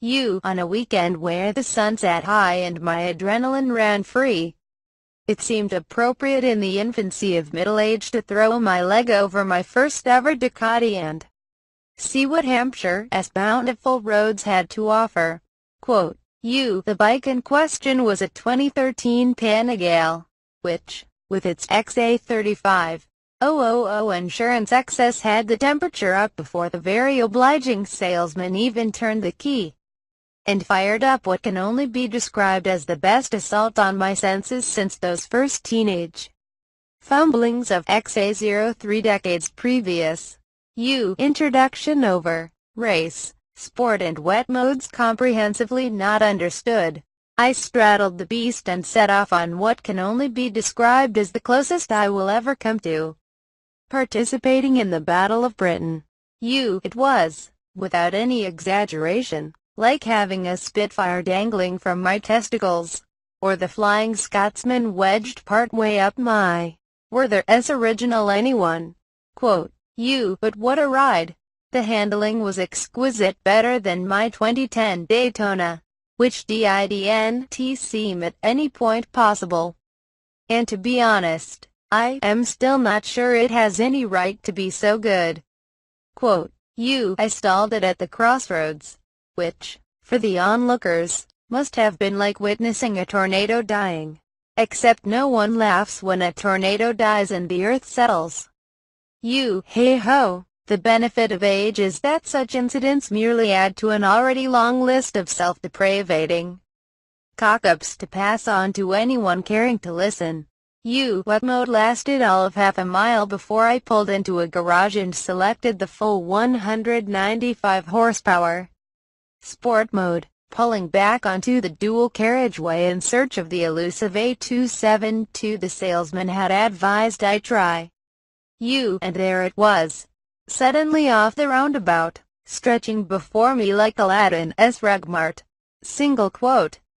On a weekend where the sun sat high and my adrenaline ran free, it seemed appropriate in the infancy of middle age to throw my leg over my first ever Ducati and see what Hampshire's bountiful roads had to offer. Quote, The bike in question was a 2013 Panigale, which, with its XA35000 insurance excess, had the temperature up before the very obliging salesman even turned the key, and fired up what can only be described as the best assault on my senses since those first teenage fumblings of XA0 3 decades previous. Introduction over. Race, sport and wet modes comprehensively not understood. I straddled the beast and set off on what can only be described as the closest I will ever come to participating in the Battle of Britain. It was, without any exaggeration, like having a Spitfire dangling from my testicles, or the Flying Scotsman wedged partway up my, were there as original anyone. Quote, But what a ride! The handling was exquisite, better than my 2010 Daytona, which didn't seem at any point possible. And to be honest, I am still not sure it has any right to be so good. Quote, I stalled it at the crossroads, which, for the onlookers, must have been like witnessing a tornado dying. Except no one laughs when a tornado dies and the earth settles. Hey-ho, the benefit of age is that such incidents merely add to an already long list of self-depravating cock-ups to pass on to anyone caring to listen. Wet mode lasted all of half a mile before I pulled into a garage and selected the full 195 horsepower sport mode, pulling back onto the dual carriageway in search of the elusive A272 the salesman had advised I try. And there it was, suddenly off the roundabout, stretching before me like Aladdin's rugmart. Single quote.